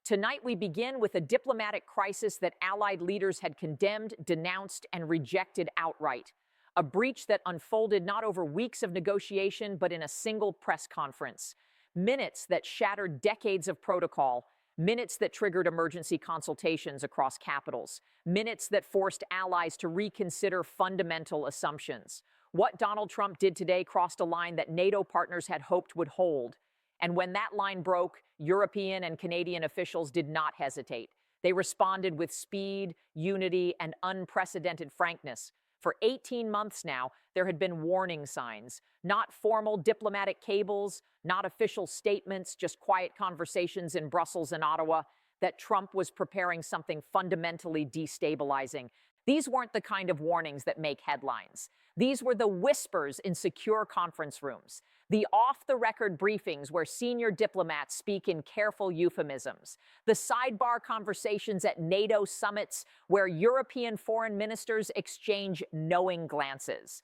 Tonight, we begin with a diplomatic crisis that Allied leaders had condemned, denounced, and rejected outright. A breach that unfolded not over weeks of negotiation, but in a single press conference. Minutes that shattered decades of protocol. Minutes that triggered emergency consultations across capitals. Minutes that forced allies to reconsider fundamental assumptions. What Donald Trump did today crossed a line that NATO partners had hoped would hold. And when that line broke, European and Canadian officials did not hesitate. They responded with speed, unity, and unprecedented frankness. For 18 months now, there had been warning signs. Not formal diplomatic cables, not official statements, just quiet conversations in Brussels and Ottawa that Trump was preparing something fundamentally destabilizing. These weren't the kind of warnings that make headlines. These were the whispers in secure conference rooms, the off-the-record briefings where senior diplomats speak in careful euphemisms, the sidebar conversations at NATO summits where European foreign ministers exchange knowing glances.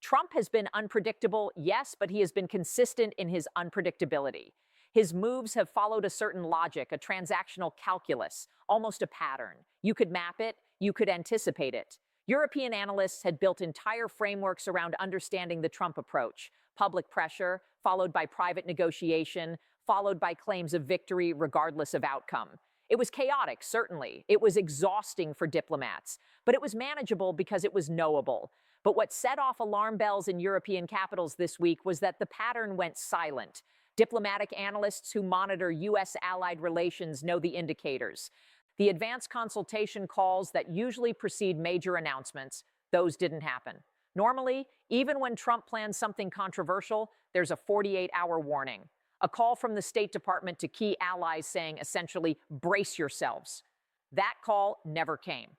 Trump has been unpredictable, yes, but he has been consistent in his unpredictability. His moves have followed a certain logic, a transactional calculus, almost a pattern. You could map it, you could anticipate it. European analysts had built entire frameworks around understanding the Trump approach. Public pressure, followed by private negotiation, followed by claims of victory regardless of outcome. It was chaotic, certainly. It was exhausting for diplomats. But it was manageable because it was knowable. But what set off alarm bells in European capitals this week was that the pattern went silent. Diplomatic analysts who monitor U.S. allied relations know the indicators. The advanced consultation calls that usually precede major announcements, those didn't happen. Normally, even when Trump plans something controversial, there's a 48-hour warning. A call from the State Department to key allies saying, essentially, brace yourselves. That call never came.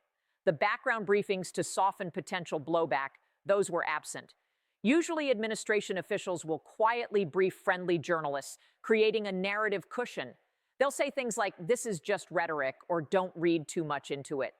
The background briefings to soften potential blowback, those were absent. Usually, administration officials will quietly brief friendly journalists, creating a narrative cushion. They'll say things like, this is just rhetoric, or don't read too much into it.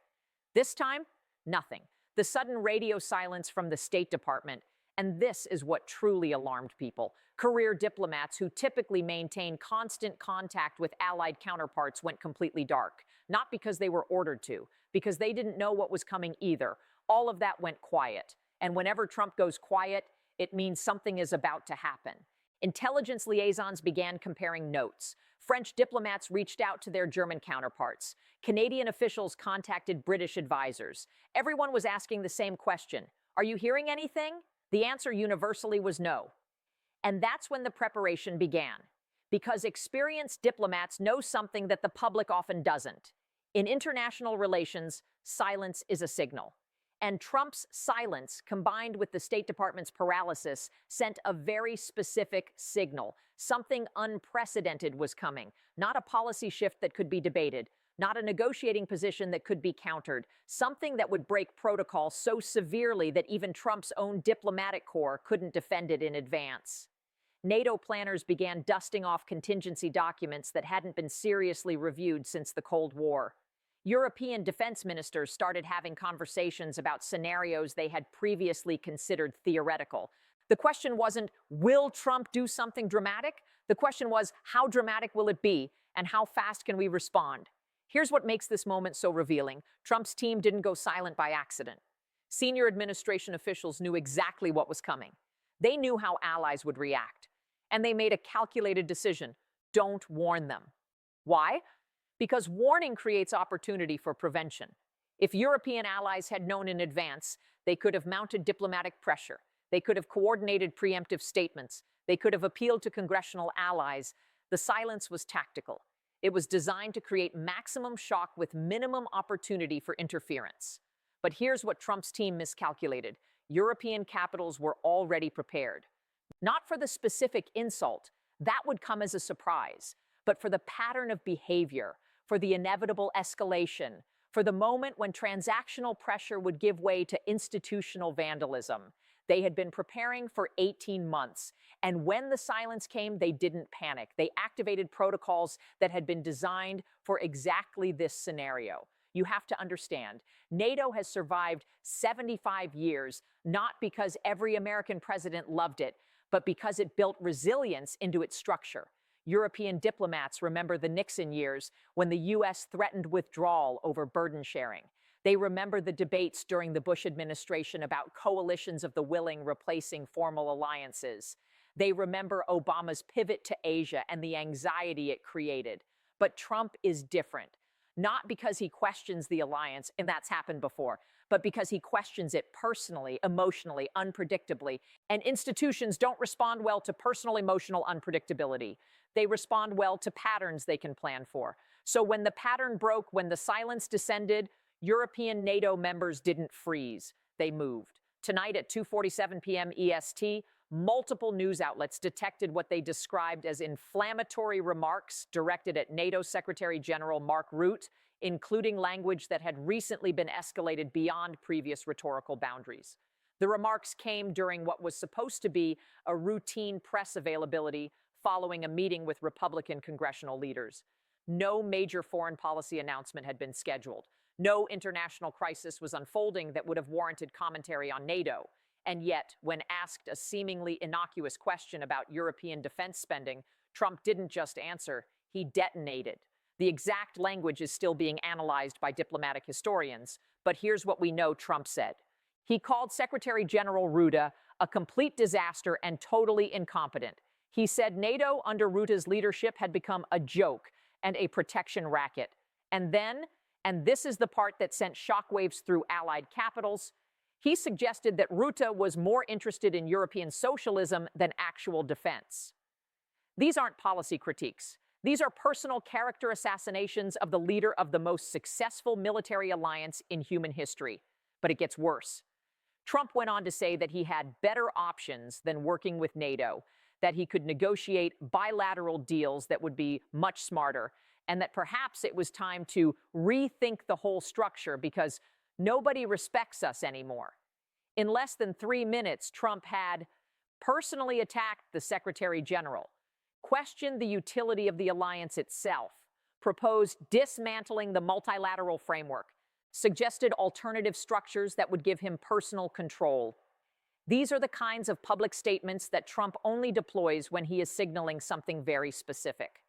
This time, nothing. The sudden radio silence from the State Department, and this is what truly alarmed people. Career diplomats who typically maintain constant contact with allied counterparts went completely dark. Not because they were ordered to, because they didn't know what was coming either. All of that went quiet. And whenever Trump goes quiet, it means something is about to happen. Intelligence liaisons began comparing notes. French diplomats reached out to their German counterparts. Canadian officials contacted British advisors. Everyone was asking the same question. Are you hearing anything? The answer universally was no. And that's when the preparation began. Because experienced diplomats know something that the public often doesn't. In international relations, silence is a signal. And Trump's silence, combined with the State Department's paralysis, sent a very specific signal. Something unprecedented was coming. Not a policy shift that could be debated. Not a negotiating position that could be countered. Something that would break protocol so severely that even Trump's own diplomatic corps couldn't defend it in advance. NATO planners began dusting off contingency documents that hadn't been seriously reviewed since the Cold War. European defense ministers started having conversations about scenarios they had previously considered theoretical. The question wasn't, will Trump do something dramatic? The question was, how dramatic will it be, and how fast can we respond? Here's what makes this moment so revealing. Trump's team didn't go silent by accident. Senior administration officials knew exactly what was coming. They knew how allies would react. And they made a calculated decision. Don't warn them. Why? Because warning creates opportunity for prevention. If European allies had known in advance, they could have mounted diplomatic pressure. They could have coordinated preemptive statements. They could have appealed to congressional allies. The silence was tactical. It was designed to create maximum shock with minimum opportunity for interference. But here's what Trump's team miscalculated. European capitals were already prepared. Not for the specific insult, that would come as a surprise, but for the pattern of behavior, for the inevitable escalation, for the moment when transactional pressure would give way to institutional vandalism. They had been preparing for 18 months, and when the silence came, they didn't panic. They activated protocols that had been designed for exactly this scenario. You have to understand, NATO has survived 75 years, not because every American president loved it, but because it built resilience into its structure. European diplomats remember the Nixon years when the U.S. threatened withdrawal over burden sharing. They remember the debates during the Bush administration about coalitions of the willing replacing formal alliances. They remember Obama's pivot to Asia and the anxiety it created. But Trump is different, not because he questions the alliance, and that's happened before, but because he questions it personally, emotionally, unpredictably. And institutions don't respond well to personal emotional unpredictability. They respond well to patterns they can plan for. So when the pattern broke, when the silence descended, European NATO members didn't freeze. They moved. Tonight at 2:47 p.m. EST, multiple news outlets detected what they described as inflammatory remarks directed at NATO Secretary General Mark Rutte, including language that had recently been escalated beyond previous rhetorical boundaries. The remarks came during what was supposed to be a routine press availability following a meeting with Republican congressional leaders. No major foreign policy announcement had been scheduled. No international crisis was unfolding that would have warranted commentary on NATO. And yet, when asked a seemingly innocuous question about European defense spending, Trump didn't just answer, he detonated. The exact language is still being analyzed by diplomatic historians, but here's what we know Trump said. He called Secretary General Rutte a complete disaster and totally incompetent. He said NATO under Rutte's leadership had become a joke and a protection racket. And then, and this is the part that sent shockwaves through allied capitals, he suggested that Rutte was more interested in European socialism than actual defense. These aren't policy critiques. These are personal character assassinations of the leader of the most successful military alliance in human history. But it gets worse. Trump went on to say that he had better options than working with NATO, that he could negotiate bilateral deals that would be much smarter, and that perhaps it was time to rethink the whole structure because nobody respects us anymore. In less than 3 minutes, Trump had personally attacked the Secretary General, questioned the utility of the alliance itself, proposed dismantling the multilateral framework, suggested alternative structures that would give him personal control. These are the kinds of public statements that Trump only deploys when he is signaling something very specific.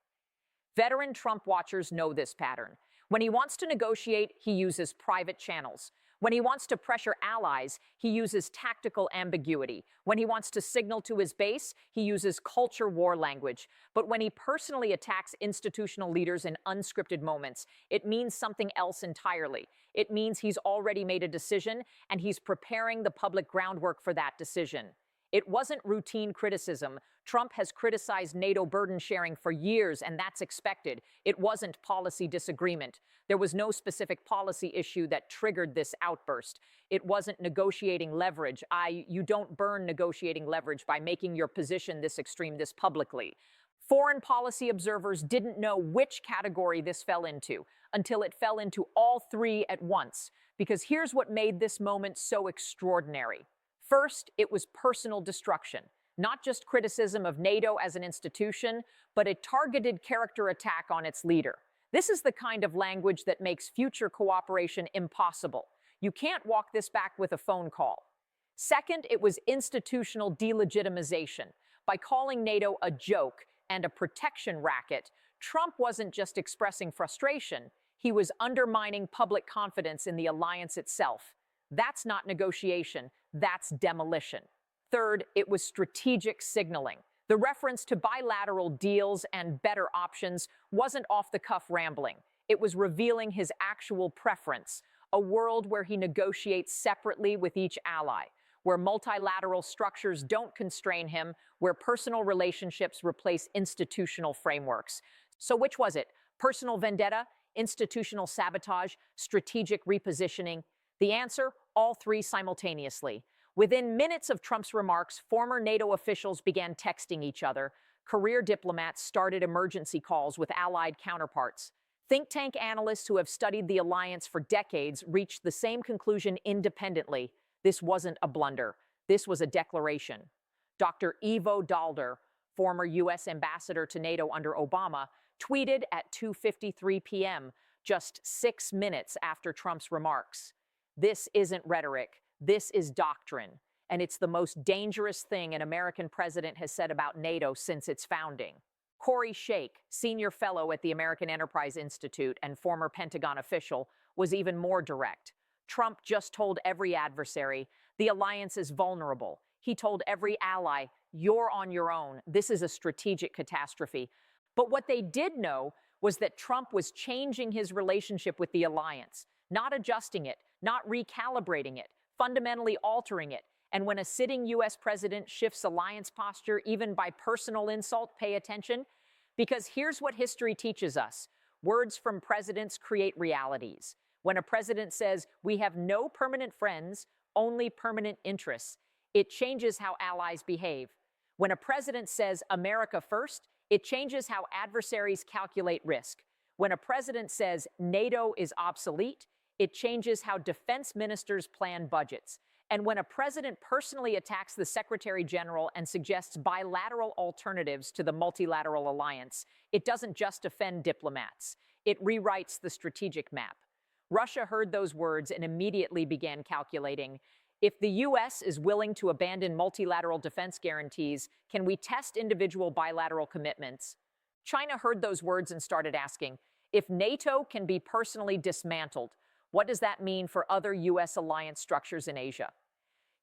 Veteran Trump watchers know this pattern. When he wants to negotiate, he uses private channels. When he wants to pressure allies, he uses tactical ambiguity. When he wants to signal to his base, he uses culture war language. But when he personally attacks institutional leaders in unscripted moments, it means something else entirely. It means he's already made a decision, and he's preparing the public groundwork for that decision. It wasn't routine criticism. Trump has criticized NATO burden sharing for years, and that's expected. It wasn't policy disagreement. There was no specific policy issue that triggered this outburst. It wasn't negotiating leverage. You don't burn negotiating leverage by making your position this extreme this publicly. Foreign policy observers didn't know which category this fell into until it fell into all three at once, because here's what made this moment so extraordinary. First, it was personal destruction, not just criticism of NATO as an institution, but a targeted character attack on its leader. This is the kind of language that makes future cooperation impossible. You can't walk this back with a phone call. Second, it was institutional delegitimization. By calling NATO a joke and a protection racket, Trump wasn't just expressing frustration, he was undermining public confidence in the alliance itself. That's not negotiation, that's demolition. Third, it was strategic signaling. The reference to bilateral deals and better options wasn't off-the-cuff rambling. It was revealing his actual preference, a world where he negotiates separately with each ally, where multilateral structures don't constrain him, where personal relationships replace institutional frameworks. So which was it? Personal vendetta, institutional sabotage, strategic repositioning? The answer, all three simultaneously. Within minutes of Trump's remarks, former NATO officials began texting each other. Career diplomats started emergency calls with allied counterparts. Think tank analysts who have studied the alliance for decades reached the same conclusion independently. This wasn't a blunder. This was a declaration. Dr. Ivo Daalder, former U.S. ambassador to NATO under Obama, tweeted at 2:53 p.m., just 6 minutes after Trump's remarks. This isn't rhetoric. This is doctrine. And it's the most dangerous thing an American president has said about NATO since its founding. Corey Shake, senior fellow at the American Enterprise Institute and former Pentagon official, was even more direct. Trump just told every adversary, the alliance is vulnerable. He told every ally, you're on your own. This is a strategic catastrophe. But what they did know was that Trump was changing his relationship with the alliance, not adjusting it, not recalibrating it, fundamentally altering it. And when a sitting U.S. president shifts alliance posture, even by personal insult, pay attention. Because here's what history teaches us. Words from presidents create realities. When a president says, we have no permanent friends, only permanent interests, it changes how allies behave. When a president says, America first, it changes how adversaries calculate risk. When a president says, NATO is obsolete, it changes how defense ministers plan budgets. And when a president personally attacks the Secretary General and suggests bilateral alternatives to the multilateral alliance, it doesn't just offend diplomats. It rewrites the strategic map. Russia heard those words and immediately began calculating, if the U.S. is willing to abandon multilateral defense guarantees, can we test individual bilateral commitments? China heard those words and started asking, if NATO can be personally dismantled, what does that mean for other U.S. alliance structures in Asia?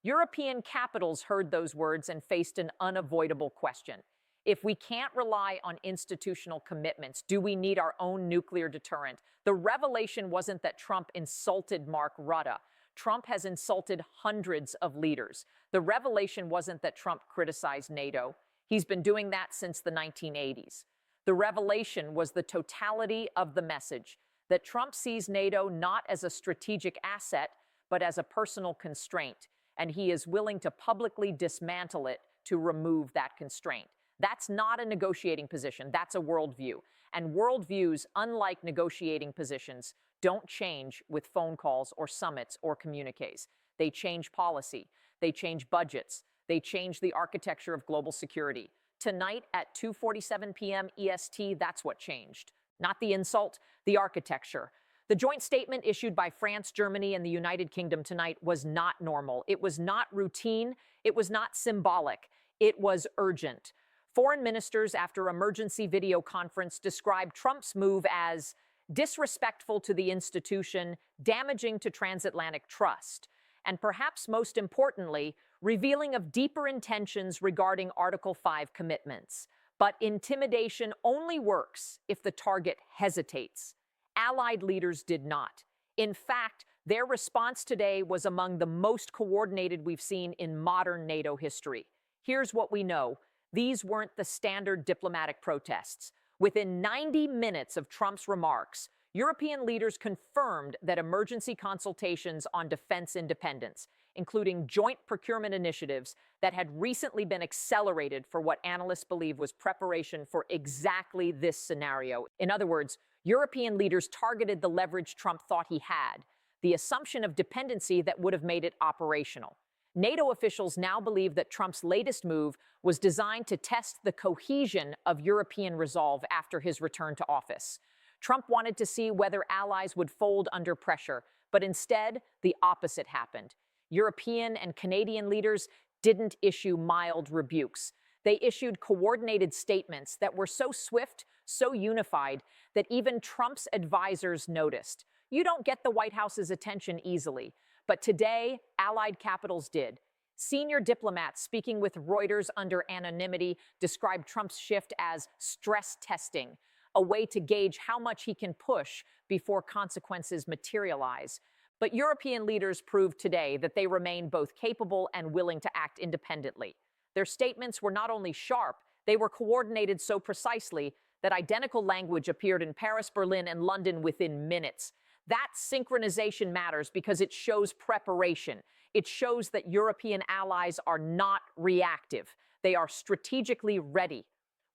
European capitals heard those words and faced an unavoidable question. If we can't rely on institutional commitments, do we need our own nuclear deterrent? The revelation wasn't that Trump insulted Mark Rutte. Trump has insulted hundreds of leaders. The revelation wasn't that Trump criticized NATO. He's been doing that since the 1980s. The revelation was the totality of the message, that Trump sees NATO not as a strategic asset, but as a personal constraint, and he is willing to publicly dismantle it to remove that constraint. That's not a negotiating position, that's a worldview. And worldviews, unlike negotiating positions, don't change with phone calls or summits or communiques. They change policy, they change budgets, they change the architecture of global security. Tonight at 2:47 p.m. EST, that's what changed. Not the insult, the architecture. The joint statement issued by France, Germany, and the United Kingdom tonight was not normal. It was not routine. It was not symbolic. It was urgent. Foreign ministers, after emergency video conference, described Trump's move as disrespectful to the institution, damaging to transatlantic trust, and perhaps most importantly, revealing of deeper intentions regarding Article 5 commitments. But intimidation only works if the target hesitates. Allied leaders did not. In fact, their response today was among the most coordinated we've seen in modern NATO history. Here's what we know. These weren't the standard diplomatic protests. Within 90 minutes of Trump's remarks, European leaders confirmed that emergency consultations on defense independence, including joint procurement initiatives that had recently been accelerated for what analysts believe was preparation for exactly this scenario. In other words, European leaders targeted the leverage Trump thought he had, the assumption of dependency that would have made it operational. NATO officials now believe that Trump's latest move was designed to test the cohesion of European resolve after his return to office. Trump wanted to see whether allies would fold under pressure, but instead, the opposite happened. European and Canadian leaders didn't issue mild rebukes. They issued coordinated statements that were so swift, so unified, that even Trump's advisors noticed. You don't get the White House's attention easily. But today, allied capitals did. Senior diplomats speaking with Reuters under anonymity described Trump's shift as stress testing, a way to gauge how much he can push before consequences materialize. But European leaders proved today that they remain both capable and willing to act independently. Their statements were not only sharp, they were coordinated so precisely that identical language appeared in Paris, Berlin, and London within minutes. That synchronization matters because it shows preparation. It shows that European allies are not reactive. They are strategically ready.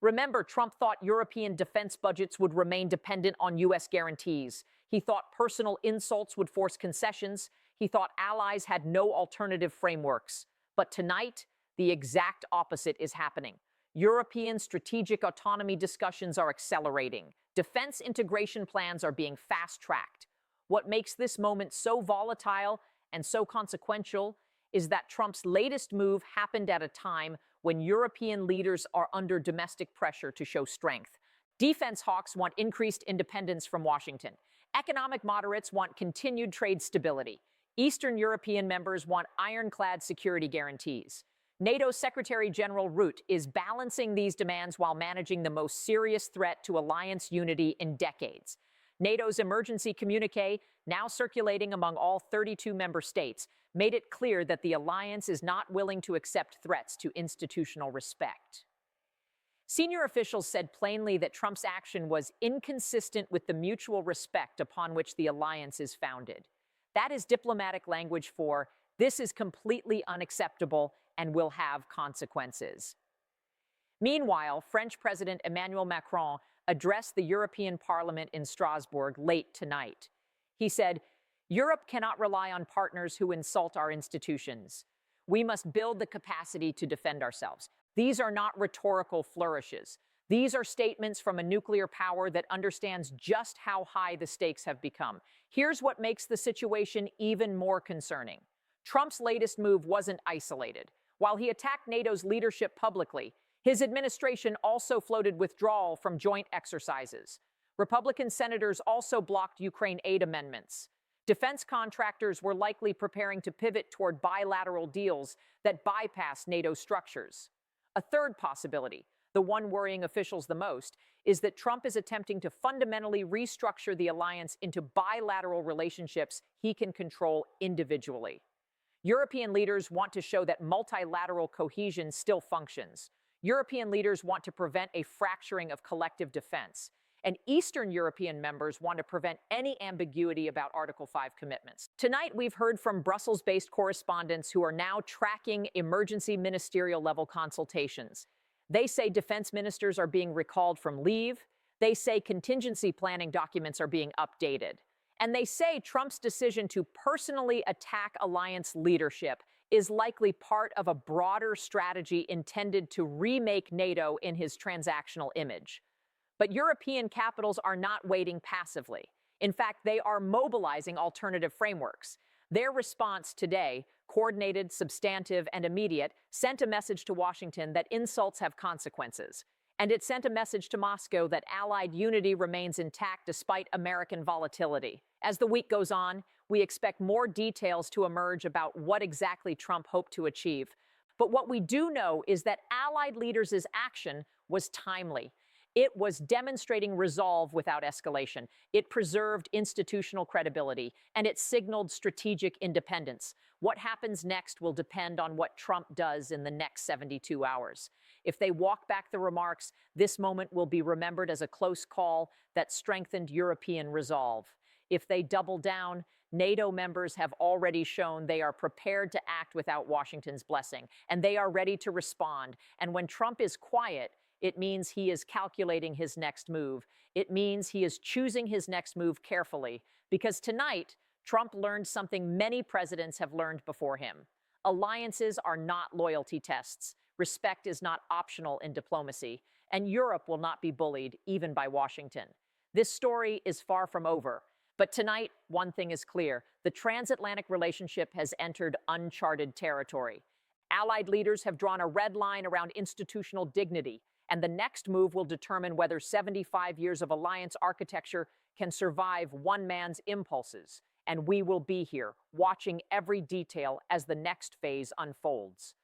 Remember, Trump thought European defense budgets would remain dependent on U.S. guarantees. He thought personal insults would force concessions. He thought allies had no alternative frameworks. But tonight, the exact opposite is happening. European strategic autonomy discussions are accelerating. Defense integration plans are being fast-tracked. What makes this moment so volatile and so consequential is that Trump's latest move happened at a time when European leaders are under domestic pressure to show strength. Defense hawks want increased independence from Washington. Economic moderates want continued trade stability. Eastern European members want ironclad security guarantees. NATO Secretary General Rutte is balancing these demands while managing the most serious threat to alliance unity in decades. NATO's emergency communique, now circulating among all 32 member states, made it clear that the alliance is not willing to accept threats to institutional respect. Senior officials said plainly that Trump's action was inconsistent with the mutual respect upon which the alliance is founded. That is diplomatic language for, this is completely unacceptable and will have consequences. Meanwhile, French President Emmanuel Macron addressed the European Parliament in Strasbourg late tonight. He said, "Europe cannot rely on partners who insult our institutions. We must build the capacity to defend ourselves." These are not rhetorical flourishes. These are statements from a nuclear power that understands just how high the stakes have become. Here's what makes the situation even more concerning. Trump's latest move wasn't isolated. While he attacked NATO's leadership publicly, his administration also floated withdrawal from joint exercises. Republican senators also blocked Ukraine aid amendments. Defense contractors were likely preparing to pivot toward bilateral deals that bypass NATO structures. A third possibility, the one worrying officials the most, is that Trump is attempting to fundamentally restructure the alliance into bilateral relationships he can control individually. European leaders want to show that multilateral cohesion still functions. European leaders want to prevent a fracturing of collective defense. And Eastern European members want to prevent any ambiguity about Article 5 commitments. Tonight, we've heard from Brussels-based correspondents who are now tracking emergency ministerial-level consultations. They say defense ministers are being recalled from leave. They say contingency planning documents are being updated. And they say Trump's decision to personally attack alliance leadership is likely part of a broader strategy intended to remake NATO in his transactional image. But European capitals are not waiting passively. In fact, they are mobilizing alternative frameworks. Their response today, coordinated, substantive, and immediate, sent a message to Washington that insults have consequences. And it sent a message to Moscow that Allied unity remains intact despite American volatility. As the week goes on, we expect more details to emerge about what exactly Trump hoped to achieve. But what we do know is that Allied leaders' action was timely. It was demonstrating resolve without escalation. It preserved institutional credibility, and it signaled strategic independence. What happens next will depend on what Trump does in the next 72 hours. If they walk back the remarks, this moment will be remembered as a close call that strengthened European resolve. If they double down, NATO members have already shown they are prepared to act without Washington's blessing, and they are ready to respond. And when Trump is quiet, it means he is calculating his next move. It means he is choosing his next move carefully. Because tonight, Trump learned something many presidents have learned before him. Alliances are not loyalty tests. Respect is not optional in diplomacy. And Europe will not be bullied, even by Washington. This story is far from over. But tonight, one thing is clear. The transatlantic relationship has entered uncharted territory. Allied leaders have drawn a red line around institutional dignity. And the next move will determine whether 75 years of alliance architecture can survive one man's impulses. And we will be here, watching every detail as the next phase unfolds.